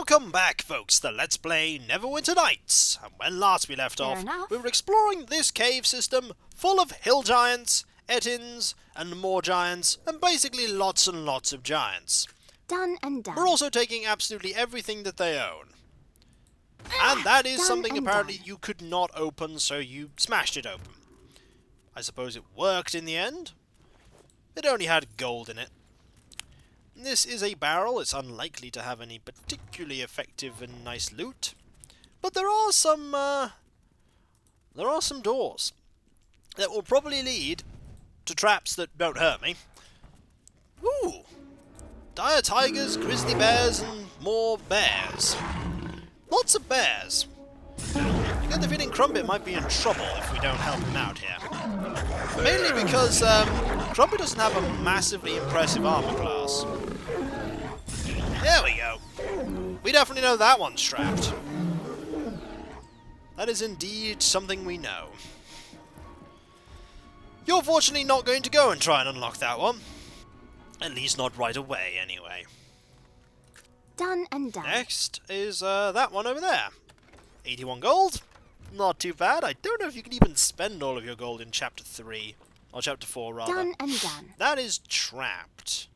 Welcome back, folks, to Let's Play Neverwinter Nights. And when last we left off, we were exploring this cave system full of hill giants, ettins, and more giants, and basically lots and lots of giants. Done and done. We're also taking absolutely everything that they own. And that is something apparently you could not open, so you smashed it open. I suppose it worked in the end. It only had gold in it. This is a barrel. It's unlikely to have any particularly effective and nice loot, but there are some doors that will probably lead to traps that don't hurt me. Ooh, dire tigers, grizzly bears, and more bears. Lots of bears. I get the feeling Crumpet might be in trouble if we don't help him out here. Mainly because Crumpet doesn't have a massively impressive armor class. There we go. We definitely know that one's trapped. That is indeed something we know. You're fortunately not going to go and try and unlock that one. At least not right away, anyway. Done and done. Next is that one over there. 81 gold. Not too bad. I don't know if you can even spend all of your gold in Chapter 3. Or Chapter 4, rather. Done and done. That is trapped.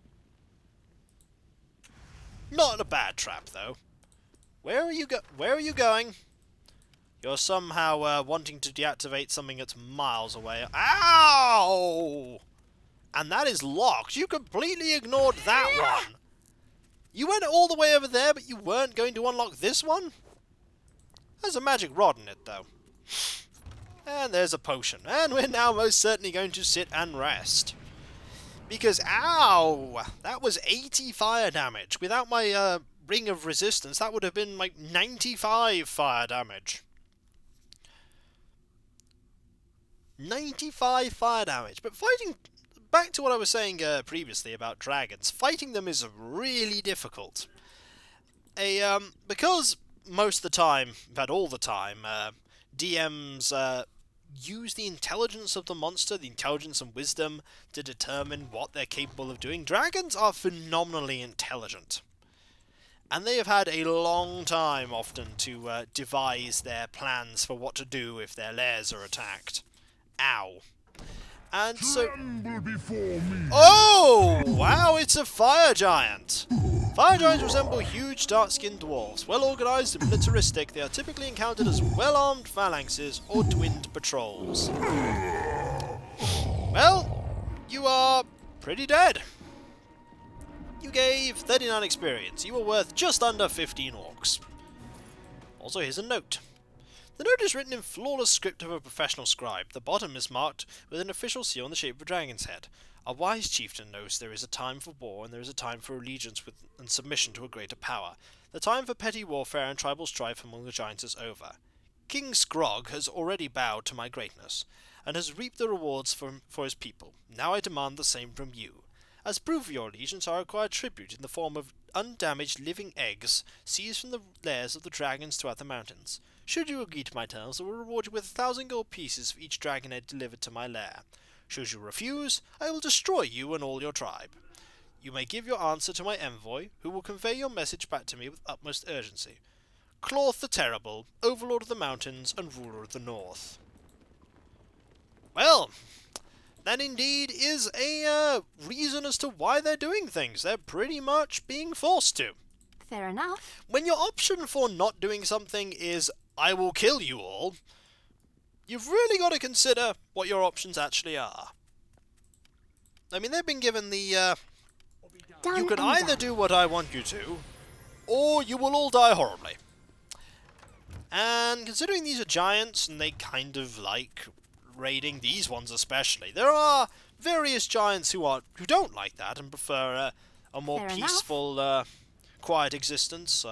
Not a bad trap, though. Where are you going? You're somehow wanting to deactivate something that's miles away. Ow! And that is locked. You completely ignored that one. You went all the way over there, but you weren't going to unlock this one? There's a magic rod in it, though. And there's a potion. And we're now most certainly going to sit and rest. Because, ow! That was 80 fire damage. Without my ring of resistance, that would have been like 95 fire damage. 95 fire damage. But fighting... Back to what I was saying previously about dragons. Fighting them is really difficult. Because most of the time, in fact all the time, DMs use the intelligence of the monster, the intelligence and wisdom, to determine what they're capable of doing. Dragons are phenomenally intelligent. And they have had a long time, often, to devise their plans for what to do if their lairs are attacked. Ow. And so... Oh! Wow, it's a fire giant! Fire giants resemble huge, dark-skinned dwarves. Well-organized and militaristic, they are typically encountered as well-armed phalanxes or twinned patrols. Well, you are pretty dead. You gave 39 experience. You were worth just under 15 orcs. Also, here's a note. The note is written in flawless script of a professional scribe. The bottom is marked with an official seal in the shape of a dragon's head. A wise chieftain knows there is a time for war and there is a time for allegiance and submission to a greater power. The time for petty warfare and tribal strife among the giants is over. King Scrog has already bowed to my greatness, and has reaped the rewards for his people. Now I demand the same from you. As proof of your allegiance, I require tribute in the form of undamaged living eggs seized from the lairs of the dragons throughout the mountains. Should you agree to my terms, I will reward you with 1,000 gold pieces for each dragon egg delivered to my lair. Should you refuse, I will destroy you and all your tribe. You may give your answer to my envoy, who will convey your message back to me with utmost urgency. Cloth the Terrible, Overlord of the Mountains and Ruler of the North. Well, that indeed is a reason as to why they're doing things. They're pretty much being forced to. Fair enough. When your option for not doing something is, I will kill you all, you've really got to consider what your options actually are. I mean, they've been given the, you can either do what I want you to, or you will all die horribly. And considering these are giants, and they kind of like raiding, these ones especially, there are various giants who don't like that and prefer a more Fair peaceful, quiet existence.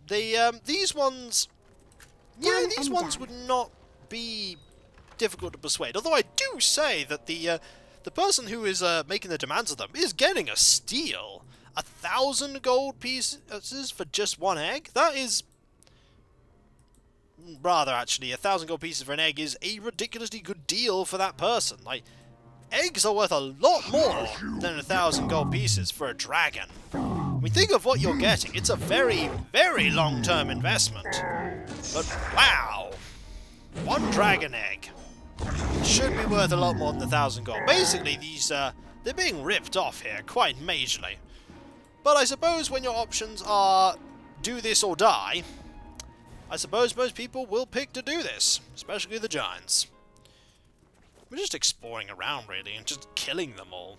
These ones... Yeah, these ones would not be difficult to persuade. Although I do say that the person who is making the demands of them is getting a steal. 1,000 gold pieces for just one egg? That is... Rather, actually, 1,000 gold pieces for an egg is a ridiculously good deal for that person. Like, eggs are worth a lot more than 1,000 gold pieces for a dragon. mean, think of what you're getting. It's a very, very long-term investment. But wow! One dragon egg should be worth a lot more than 1,000 gold. Basically, these, they're being ripped off here, quite majorly. But I suppose when your options are do this or die, I suppose most people will pick to do this, especially the giants. We're just exploring around, really, and just killing them all.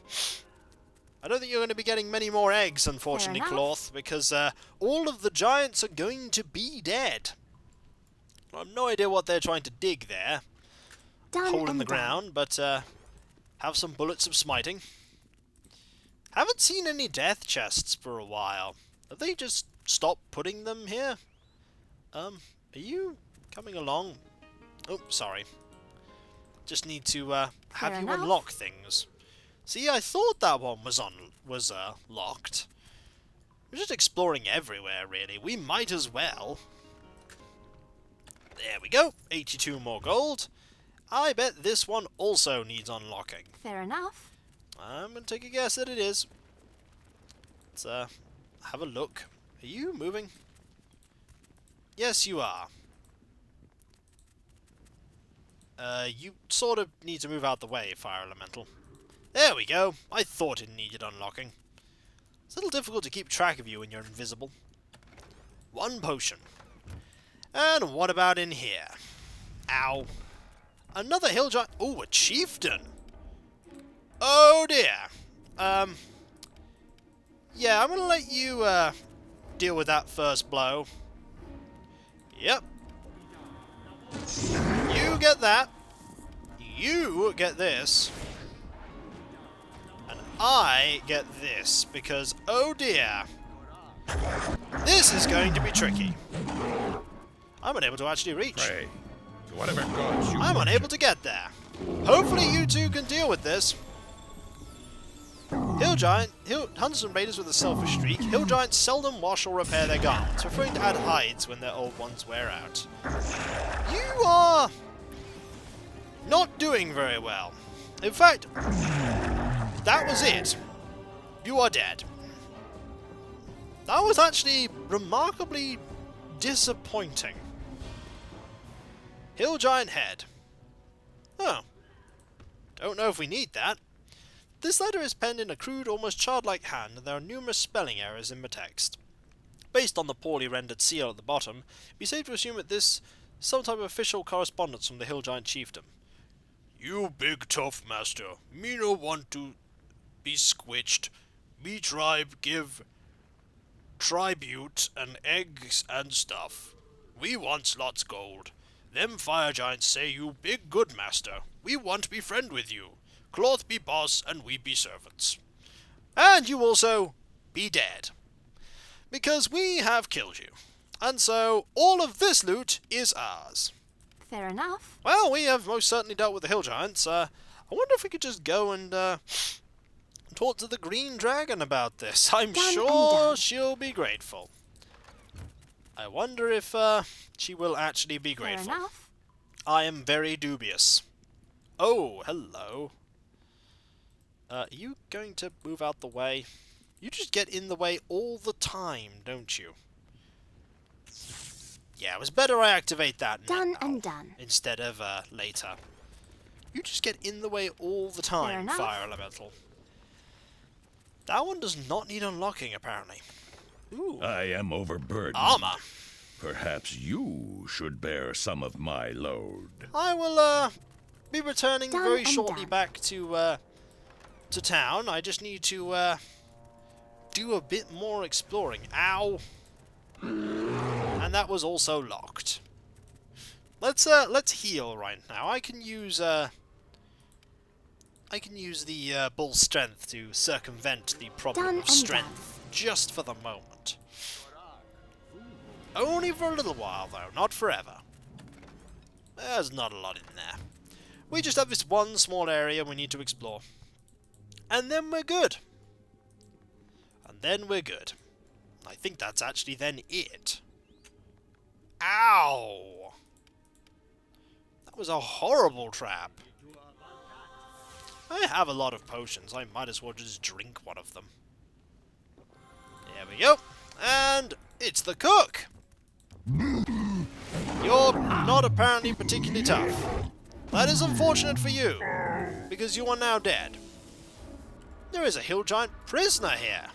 I don't think you're going to be getting many more eggs, unfortunately, Cloth, because all of the giants are going to be dead. I have no idea what they're trying to dig there. Hole in the ground, but have some bullets of smiting. Haven't seen any death chests for a while. Have they just stopped putting them here? Are you coming along? Oh, sorry. Just need to have you unlock things. See, I thought that one was locked. We're just exploring everywhere, really. We might as well. There we go. 82 more gold. I bet this one also needs unlocking. Fair enough. I'm going to take a guess that it is. Let's have a look. Are you moving? Yes, you are. You sort of need to move out the way, Fire Elemental. There we go. I thought it needed unlocking. It's a little difficult to keep track of you when you're invisible. One potion. And what about in here? Ow. Another hill giant. Oh, a chieftain. Oh dear. Yeah, I'm gonna let you deal with that first blow. Yep. You get that. You get this. And I get this, because, oh dear. This is going to be tricky. I'm unable to actually reach. Pray to whatever gods you I'm unable to get there. Hopefully you two can deal with this. Hunters and raiders with a selfish streak. Hill giants seldom wash or repair their garments, preferring to add hides when their old ones wear out. You are not doing very well. In fact, that was it. You are dead. That was actually remarkably disappointing. Hill giant head. Oh. Don't know if we need that. This letter is penned in a crude, almost childlike hand, and there are numerous spelling errors in the text. Based on the poorly rendered seal at the bottom, it'd be safe to assume that this is some type of official correspondence from the Hill Giant chieftain. You big tough master, me no want to be squitched. Me tribe give tribute and eggs and stuff. We want lots gold. Them fire giants say you big good master. We want be friend with you. Cloth be boss, and we be servants. And you also be dead. Because we have killed you. And so, all of this loot is ours. Fair enough. Well, we have most certainly dealt with the hill giants. I wonder if we could just go and talk to the green dragon about this. I'm sure she'll be grateful. I wonder if she will actually be grateful. Fair enough. I am very dubious. Oh, hello. Are you going to move out the way? You just get in the way all the time, don't you? Yeah, it was better I activate that now. Done and done. Instead of later. You just get in the way all the time, Fire Elemental. That one does not need unlocking, apparently. Ooh. I am overburdened. Armor. Perhaps you should bear some of my load. I will be returning Done very and shortly done. back to town. I just need to do a bit more exploring. Ow. And that was also locked. Let's heal right now. I can use the bull strength to circumvent the problem of strength just for the moment. Only for a little while though, not forever. There's not a lot in there. We just have this one small area we need to explore. And then we're good. And then we're good. I think that's actually then it. Ow! That was a horrible trap. I have a lot of potions. I might as well just drink one of them. There we go. And it's the cook! You're not apparently particularly tough. That is unfortunate for you, because you are now dead. There is a hill giant prisoner here.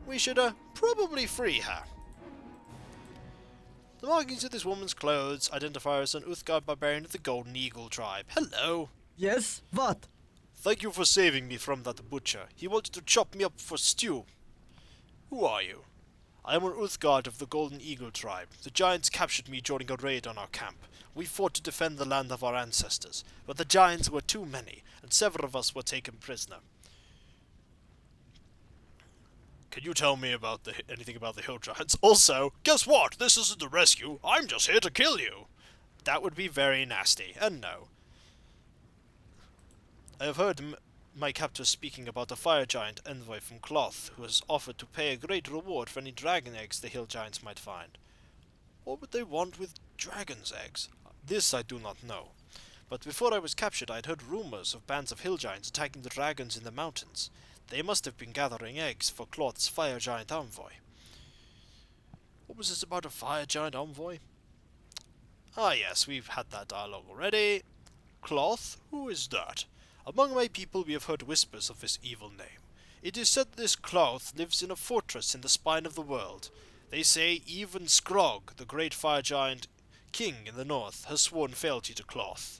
We should probably free her. The markings of this woman's clothes identify her as an Uthgardt barbarian of the Golden Eagle tribe. Hello. Yes, what? Thank you for saving me from that butcher. He wanted to chop me up for stew. Who are you? I am an Uthgardt of the Golden Eagle tribe. The giants captured me during a raid on our camp. We fought to defend the land of our ancestors, but the giants were too many, and several of us were taken prisoner. Can you tell me about anything about the hill giants? Also, guess what? This isn't a rescue. I'm just here to kill you. That would be very nasty, and no. I have heard my captor speaking about a fire giant envoy from Cloth, who has offered to pay a great reward for any dragon eggs the hill giants might find. What would they want with dragon's eggs? This I do not know. But before I was captured, I had heard rumors of bands of hill giants attacking the dragons in the mountains. They must have been gathering eggs for Cloth's fire giant envoy. What was this about a fire giant envoy? Ah yes, we've had that dialogue already. Cloth? Who is that? Among my people we have heard whispers of this evil name. It is said this Cloth lives in a fortress in the spine of the world. They say even Scrog, the great fire giant king in the north, has sworn fealty to Cloth.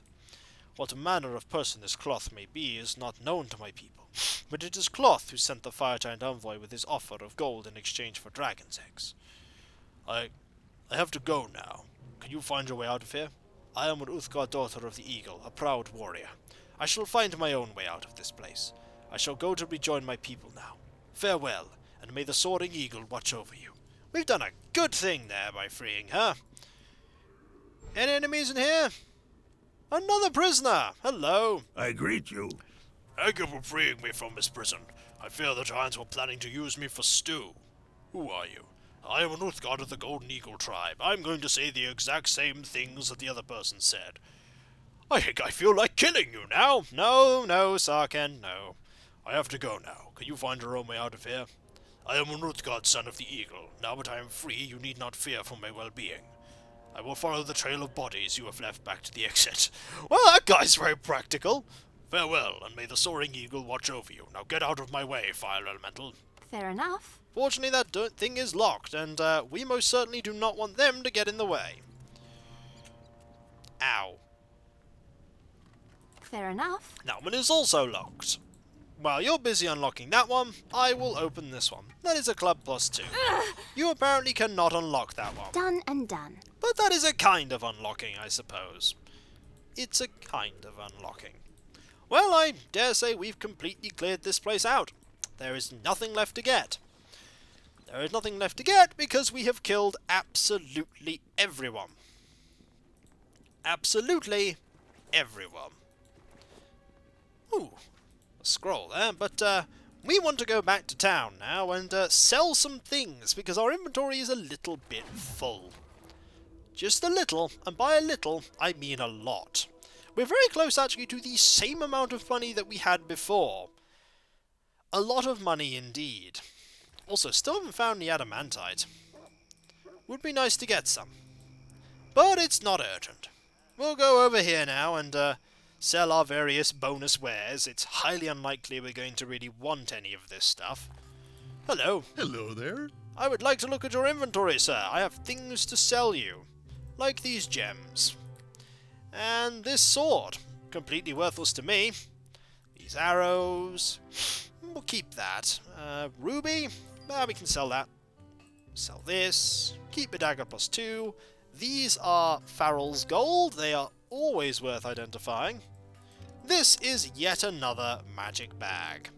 What manner of person this Cloth may be is not known to my people, but it is Cloth who sent the fire giant envoy with his offer of gold in exchange for dragon's eggs. I have to go now. Can you find your way out of here? I am an Uthgardt daughter of the Eagle, a proud warrior. I shall find my own way out of this place. I shall go to rejoin my people now. Farewell, and may the soaring eagle watch over you. We've done a good thing there by freeing her. Any enemies in here? Another prisoner! Hello! I greet you. Thank you for freeing me from this prison. I fear the giants were planning to use me for stew. Who are you? I am an Uthgardt of the Golden Eagle tribe. I'm going to say the exact same things that the other person said. I think I feel like killing you now. No, sar'ken, no. I have to go now. Can you find your own way out of here? I am an Uthgardt, son of the Eagle. Now that I am free, you need not fear for my well-being. I will follow the trail of bodies you have left back to the exit. Well, that guy's very practical. Farewell, and may the soaring eagle watch over you. Now get out of my way, fire elemental. Fair enough. Fortunately, that thing is locked, and we most certainly do not want them to get in the way. Ow. Fair enough. That one is also locked. While you're busy unlocking that one, I will open this one. That is a club +2. You apparently cannot unlock that one. Done and done. But that is a kind of unlocking, I suppose. It's a kind of unlocking. Well, I dare say we've completely cleared this place out. There is nothing left to get. There is nothing left to get because we have killed absolutely everyone. Absolutely everyone. Ooh, a scroll there, but we want to go back to town now and sell some things because our inventory is a little bit full. Just a little, and by a little, I mean a lot. We're very close actually to the same amount of money that we had before. A lot of money indeed. Also, still haven't found the adamantite. Would be nice to get some. But it's not urgent. We'll go over here now and sell our various bonus wares. It's highly unlikely we're going to really want any of this stuff. Hello. Hello there. I would like to look at your inventory, sir. I have things to sell you. Like these gems. And this sword. Completely worthless to me. These arrows. We'll keep that. Ruby. Well, we can sell that. Sell this. Keep a dagger +2. These are Farrell's gold. They are always worth identifying. This is yet another magic bag.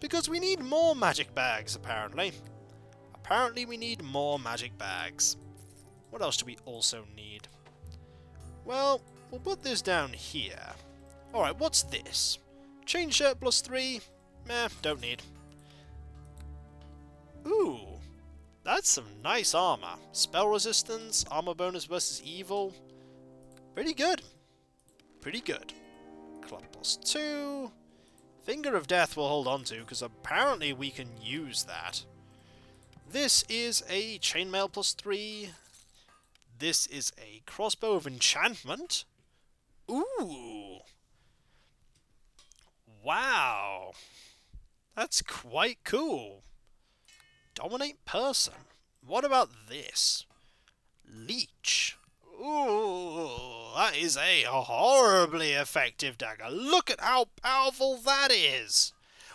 Because we need more magic bags, apparently. Apparently we need more magic bags. What else do we also need? Well, we'll put this down here. Alright, what's this? Chain shirt +3? Meh, don't need. Ooh, that's some nice armor. Spell resistance, armor bonus versus evil. Pretty good. Pretty good. Club +2. Finger of Death we'll hold on to, because apparently we can use that. This is a chainmail +3. This is a crossbow of enchantment. Ooh! Wow! That's quite cool. Dominate person. What about this? Leech. Ooh, that is a horribly effective dagger. Look at how powerful that is.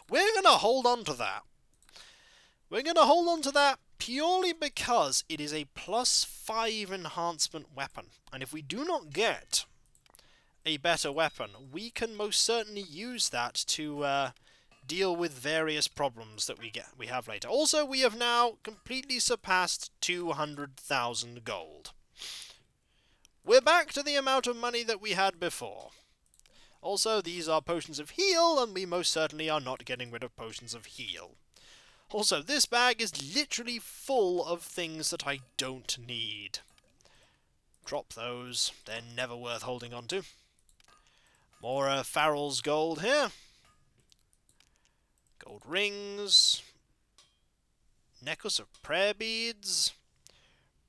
We're going to hold on to that. We're going to hold on to that purely because it is a +5 enhancement weapon. And if we do not get a better weapon, we can most certainly use that to deal with various problems that we have later. Also, we have now completely surpassed 200,000 gold. We're back to the amount of money that we had before. Also, these are potions of heal, and we most certainly are not getting rid of potions of heal. Also, this bag is literally full of things that I don't need. Drop those. They're never worth holding on to. More Farrell's gold here. Gold rings. Necklace of prayer beads.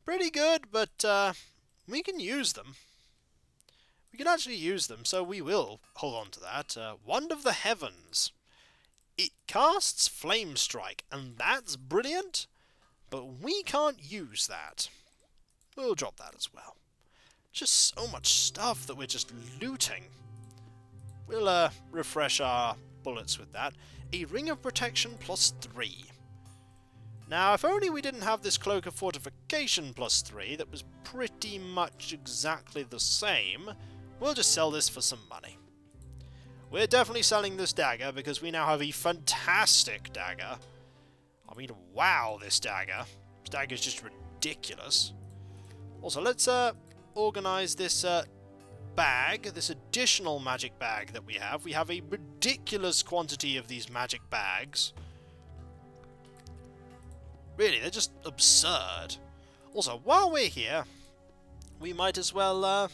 Pretty good, but we can use them. We can actually use them, so we will hold on to that. Wand of the Heavens. It casts Flame Strike, and that's brilliant, but we can't use that. We'll drop that as well. Just so much stuff that we're just looting. We'll refresh our bullets with that. A Ring of Protection +3. Now, if only we didn't have this Cloak of Fortification +3 that was pretty much exactly the same, we'll just sell this for some money. We're definitely selling this dagger because we now have a fantastic dagger. I mean, wow, this dagger. This dagger is just ridiculous. Also, let's organize this bag, this additional magic bag that we have. We have a ridiculous quantity of these magic bags. Really, they're just absurd. Also, while we're here, we might as well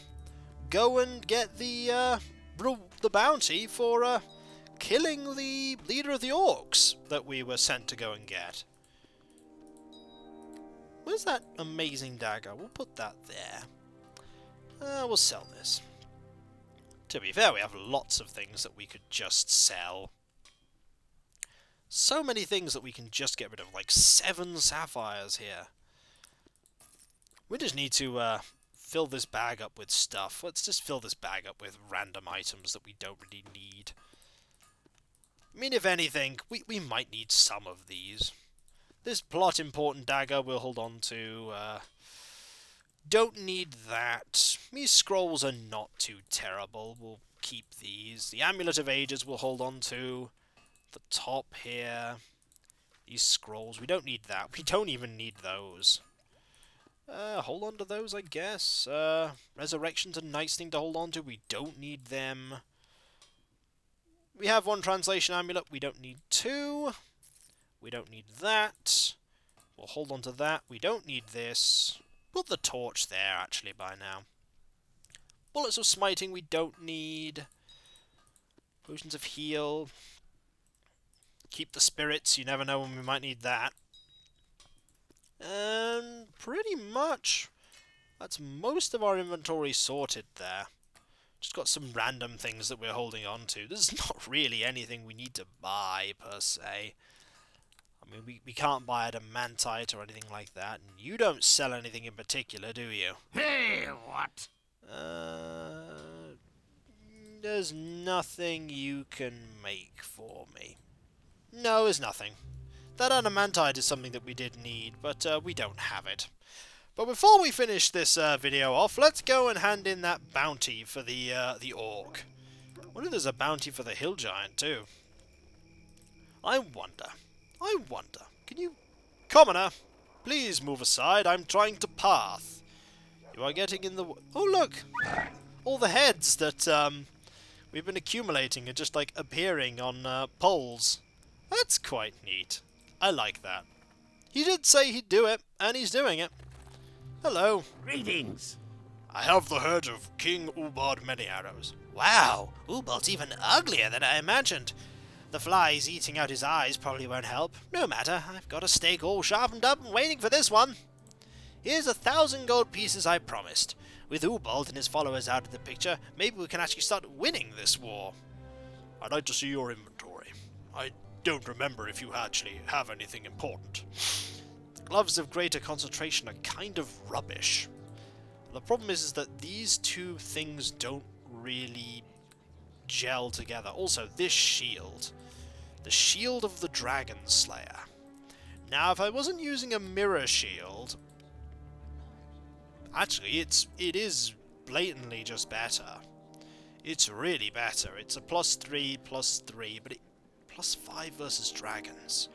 go and get the bounty for killing the leader of the orcs that we were sent to go and get. Where's that amazing dagger? We'll put that there. We'll sell this. To be fair, we have lots of things that we could just sell. So many things that we can just get rid of, like 7 sapphires here. We just need to fill this bag up with stuff. Let's just fill this bag up with random items that we don't really need. I mean, if anything, we might need some of these. This plot important dagger we'll hold on to. Don't need that. These scrolls are not too terrible. We'll keep these. The Amulet of Ages we'll hold on to. The top here. These scrolls, we don't need that. We don't even need those. Hold on to those, I guess. Resurrection's a nice thing to hold on to. We don't need them. We have 1 translation amulet. We don't need 2. We don't need that. We'll hold on to that. We don't need this. Put the torch there, actually, by now. Bullets of Smiting we don't need. Potions of Heal. Keep the spirits. You never know when we might need that. And pretty much that's most of our inventory sorted there. Just got some random things that we're holding on to. There's not really anything we need to buy, per se. I mean, we can't buy adamantite or anything like that. And you don't sell anything in particular, do you? Hey, what? There's nothing you can make for me. No, there's nothing. That adamantite is something that we did need, but we don't have it. But before we finish this video off, let's go and hand in that bounty for the orc. I wonder if there's a bounty for the hill giant too. I wonder. Can you... Commoner, please move aside. I'm trying to path. You are getting in the... Oh, look! All the heads that we've been accumulating are just, like, appearing on poles. That's quite neat. I like that. He did say he'd do it, and he's doing it. Hello. Greetings. I have the head of King Uthgardt Many Arrows. Wow, Uthgardt's even uglier than I imagined. The flies eating out his eyes probably won't help. No matter, I've got a steak all sharpened up and waiting for this one. Here's 1,000 gold pieces I promised. With Uthgardt and his followers out of the picture, maybe we can actually start winning this war. I'd like to see your inventory. I don't remember if you actually have anything important. The gloves of greater concentration are kind of rubbish. The problem is that these two things don't really gel together. Also, this shield. The shield of the Dragon Slayer. Now, if I wasn't using a mirror shield... Actually, it is blatantly just better. It's really better. It's a +3/+3, but it +5 versus dragons.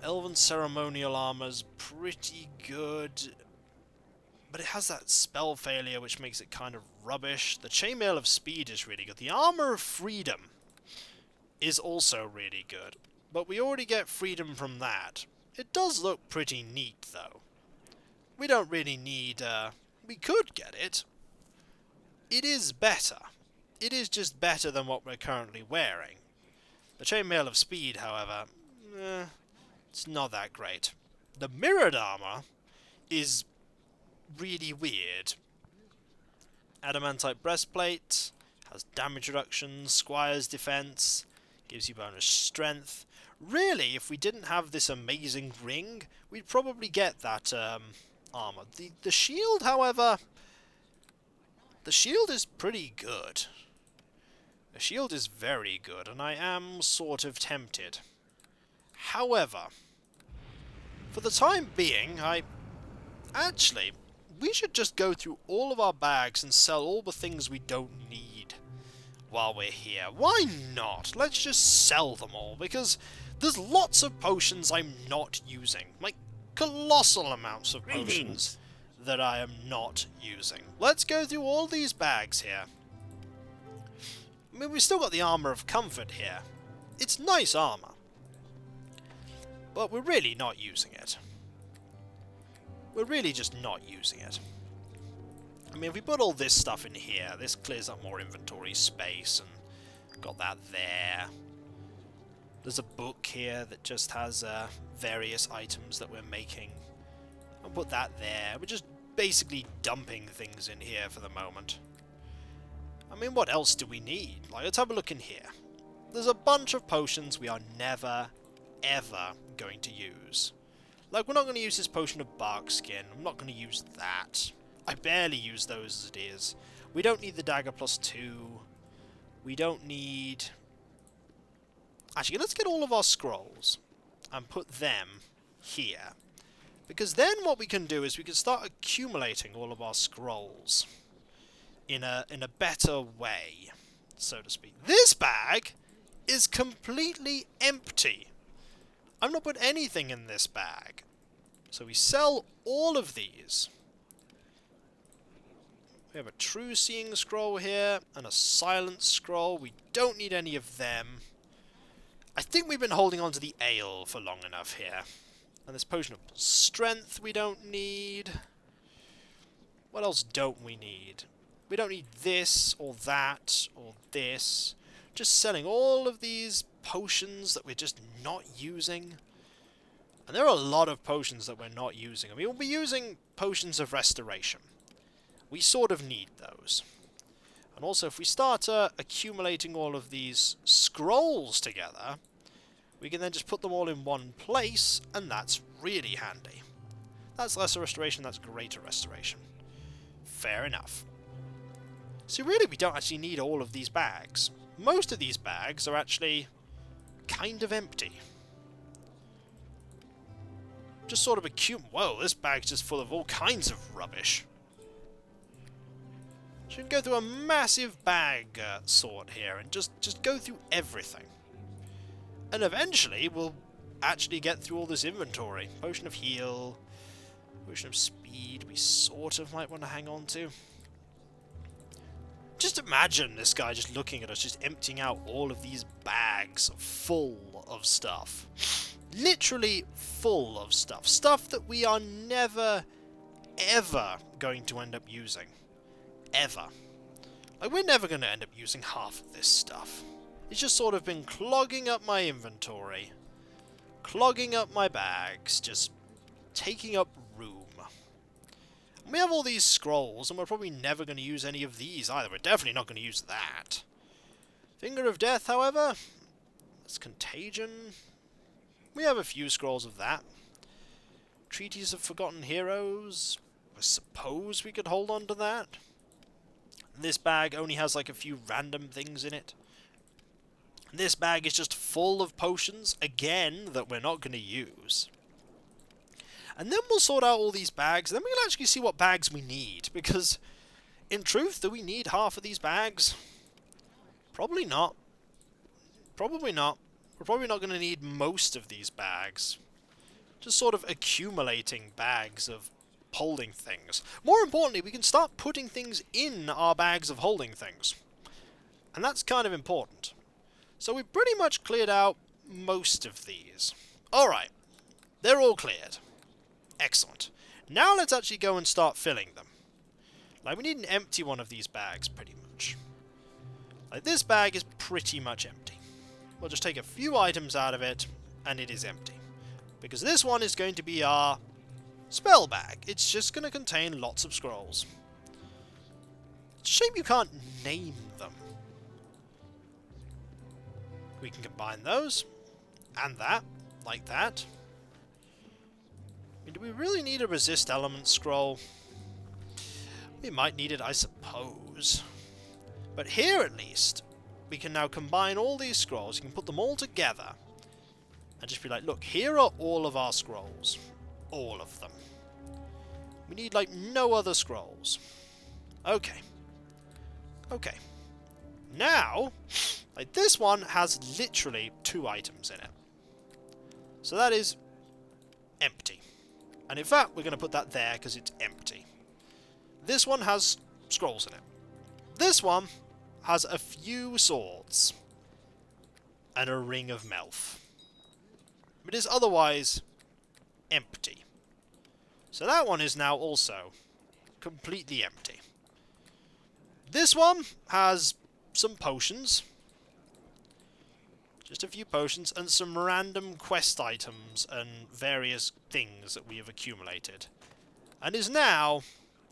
Elven ceremonial armor's pretty good, but it has that spell failure which makes it kind of rubbish. The chainmail of speed is really good. The armor of freedom is also really good, but we already get freedom from that. It does look pretty neat, though. We don't really need, we could get it. It is better. It is just better than what we're currently wearing. The chainmail of speed, however, it's not that great. The mirrored armor is really weird. Adamantite breastplate, has damage reduction, squire's defense, gives you bonus strength. Really, if we didn't have this amazing ring, we'd probably get that armor. The shield, however, the shield is pretty good. The shield is very good, and I am sort of tempted. However, for the time being, we should just go through all of our bags and sell all the things we don't need while we're here. Why not? Let's just sell them all, because there's lots of potions I'm not using. Like, colossal amounts of potions that I am not using. Let's go through all these bags here. I mean, we've still got the armor of comfort here. It's nice armor, but we're really not using it. We're really just not using it. I mean, if we put all this stuff in here, this clears up more inventory space, and got that there. There's a book here that just has various items that we're making. I'll put that there. We're just basically dumping things in here for the moment. I mean, what else do we need? Like, let's have a look in here. There's a bunch of potions we are never, ever going to use. Like, we're not going to use this potion of bark skin. I'm not going to use that. I barely use those as it is. We don't need the dagger +2. We don't need... Actually, let's get all of our scrolls and put them here. Because then what we can do is we can start accumulating all of our scrolls in a better way, so to speak. This bag is completely empty. I've not put anything in this bag. So we sell all of these. We have a true seeing scroll here and a silent scroll. We don't need any of them. I think we've been holding on to the ale for long enough here. And this potion of strength we don't need. What else don't we need? We don't need this, or that, or this. Just selling all of these potions that we're just not using. And there are a lot of potions that we're not using. I mean, we'll be using potions of restoration. We sort of need those. And also, if we start accumulating all of these scrolls together, we can then just put them all in one place, and that's really handy. That's lesser restoration, that's greater restoration. Fair enough. So really, we don't actually need all of these bags. Most of these bags are actually kind of empty. Just sort of whoa, this bag's just full of all kinds of rubbish. So we can go through a massive bag sort here and just go through everything. And eventually we'll actually get through all this inventory. Potion of heal, potion of speed, we sort of might want to hang on to. Just imagine this guy just looking at us, just emptying out all of these bags full of stuff. Literally full of stuff. Stuff that we are never, ever going to end up using. Ever. Like, we're never going to end up using half of this stuff. It's just sort of been clogging up my inventory. Clogging up my bags. Just taking up room. And we have all these scrolls, and we're probably never going to use any of these either. We're definitely not going to use that. Finger of Death, however. That's Contagion. We have a few scrolls of that. Treaties of Forgotten Heroes. I suppose we could hold on to that. This bag only has like a few random things in it. This bag is just full of potions, again, that we're not going to use. And then we'll sort out all these bags, and then we'll actually see what bags we need. Because, in truth, do we need half of these bags? Probably not. Probably not. We're probably not going to need most of these bags. Just sort of accumulating bags of holding things. More importantly, we can start putting things in our bags of holding things. And that's kind of important. So we pretty much cleared out most of these. Alright. They're all cleared. Excellent. Now let's actually go and start filling them. Like, we need an empty one of these bags, pretty much. Like, this bag is pretty much empty. We'll just take a few items out of it, and it is empty. Because this one is going to be our spell bag. It's just going to contain lots of scrolls. It's a shame you can't name them. We can combine those, and that, like that. I mean, do we really need a resist element scroll? We might need it, I suppose. But here, at least, we can now combine all these scrolls. You can put them all together. And just be like, look, here are all of our scrolls. All of them. We need, like, no other scrolls. Okay. Okay. Now, like, this one has literally 2 items in it. So that is empty. And in fact, we're going to put that there because it's empty. This one has scrolls in it. This one has a few swords. And a ring of Melf. It is otherwise empty. So that one is now also completely empty. This one has some potions. Just a few potions and some random quest items and various things that we have accumulated. And is now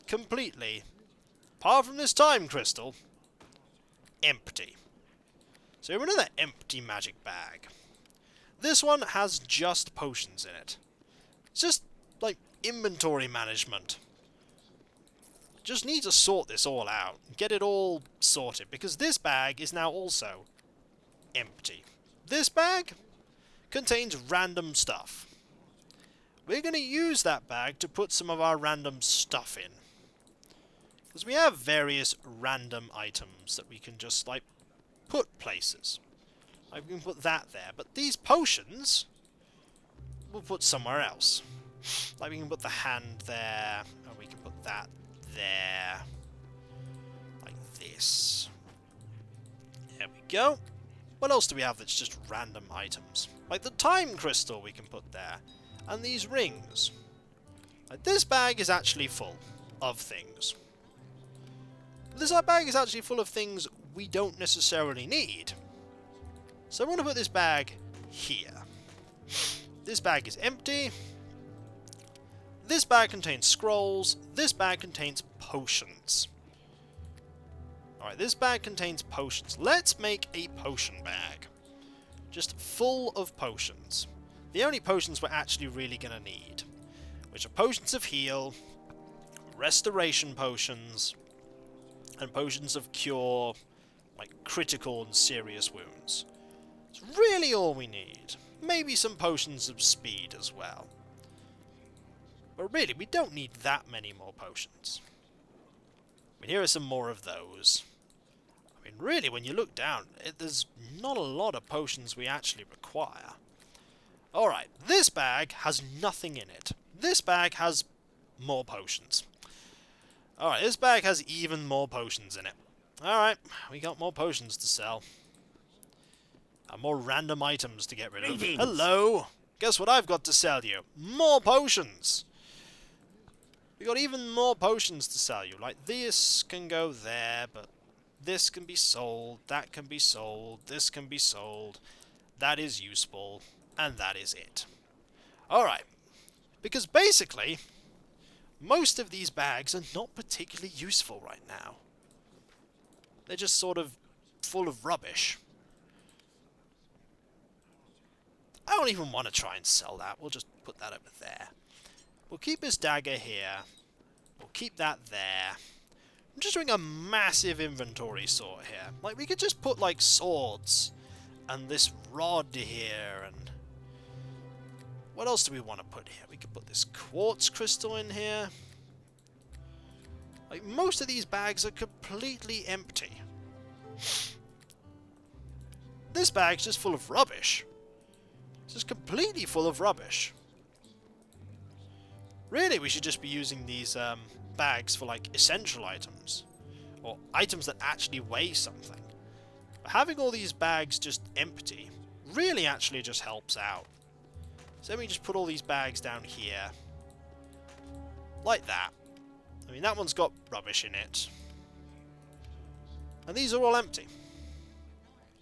completely, apart from this time crystal, empty. So we have another empty magic bag. This one has just potions in it. It's just, like, inventory management. Just need to sort this all out. Get it all sorted. Because this bag is now also empty. This bag contains random stuff. We're going to use that bag to put some of our random stuff in. Because we have various random items that we can just, like, put places. Like, we can put that there. But these potions, we'll put somewhere else. Like, we can put the hand there. And we can put that there. Like this. There we go. What else do we have that's just random items? Like the time crystal we can put there. And these rings. Like, this bag is actually full of things. This bag is actually full of things we don't necessarily need. So I'm going to put this bag here. This bag is empty. This bag contains scrolls. This bag contains potions. Alright, this bag contains potions. Let's make a potion bag. Just full of potions. The only potions we're actually really going to need. Which are potions of heal, restoration potions, and potions of cure, like critical and serious wounds. It's really all we need. Maybe some potions of speed as well. But really, we don't need that many more potions. I mean, here are some more of those. I mean, really, when you look down, there's not a lot of potions we actually require. Alright, this bag has nothing in it. This bag has more potions. Alright, this bag has even more potions in it. Alright, we got more potions to sell. And more random items to get rid of. Greetings. Hello! Guess what I've got to sell you? More potions! We got even more potions to sell you. Like, this can go there, but This can be sold, that can be sold, this can be sold, that is useful, and that is it. Alright, because basically, most of these bags are not particularly useful right now. They're just sort of full of rubbish. I don't even want to try and sell that, we'll just put that over there. We'll keep this dagger here, we'll keep that there. I'm just doing a massive inventory sort here. Like, we could just put, like, swords and this rod here, and what else do we want to put here? We could put this quartz crystal in here. Like, most of these bags are completely empty. This bag's just full of rubbish. It's just completely full of rubbish. Really, we should just be using these bags for, like, essential items. Or items that actually weigh something. But having all these bags just empty really actually just helps out. So let me just put all these bags down here. Like that. I mean, that one's got rubbish in it. And these are all empty.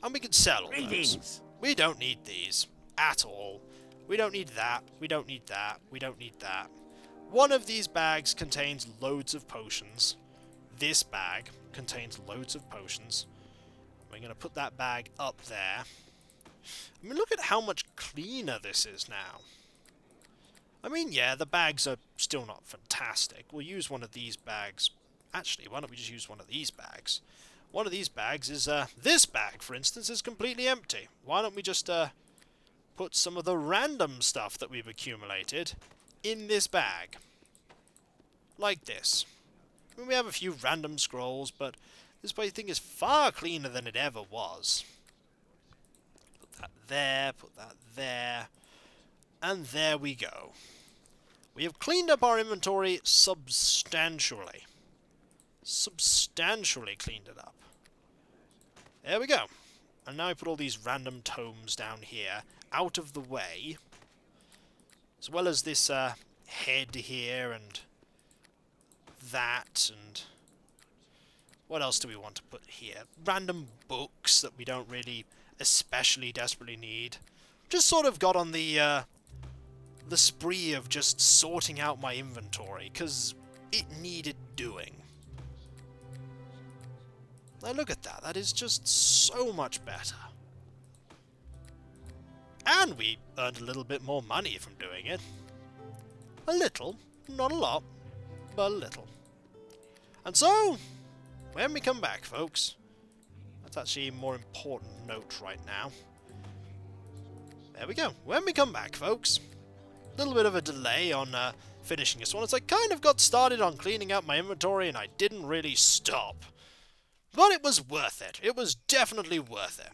And we can sell all those. We don't need these at all. We don't need that. We don't need that. We don't need that. One of these bags contains loads of potions. This bag contains loads of potions. We're going to put that bag up there. I mean, look at how much cleaner this is now. I mean, yeah, the bags are still not fantastic. We'll use one of these bags. Actually, why don't we just use one of these bags? One of these bags is, this bag, for instance, is completely empty. Why don't we just, put some of the random stuff that we've accumulated in this bag? Like this. I mean, we have a few random scrolls, but this thing is far cleaner than it ever was. Put that there, put that there, and there we go. We have cleaned up our inventory substantially. Substantially cleaned it up. There we go. And now I put all these random tomes down here, out of the way. As well as this head here, and that, and what else do we want to put here? Random books that we don't really especially desperately need. Just sort of got on the spree of just sorting out my inventory, because it needed doing. Now look at that, that is just so much better. And we earned a little bit more money from doing it. A little, not a lot, but a little. And so, when we come back, folks, that's actually a more important note right now. There we go. When we come back, folks, a little bit of a delay on finishing this one. It's I kind of got started on cleaning out my inventory and I didn't really stop. But it was worth it. It was definitely worth it.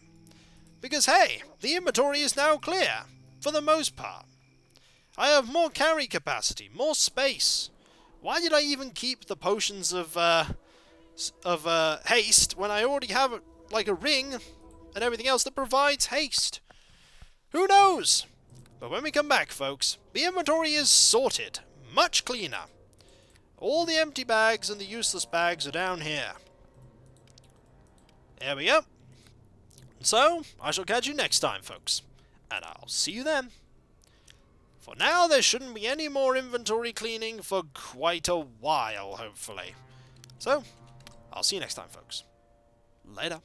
Because, hey, the inventory is now clear, for the most part. I have more carry capacity, more space. Why did I even keep the potions of haste when I already have, like, a ring and everything else that provides haste? Who knows? But when we come back, folks, the inventory is sorted, much cleaner. All the empty bags and the useless bags are down here. There we go. So, I shall catch you next time, folks. And I'll see you then. For now, there shouldn't be any more inventory cleaning for quite a while, hopefully. So, I'll see you next time, folks. Later.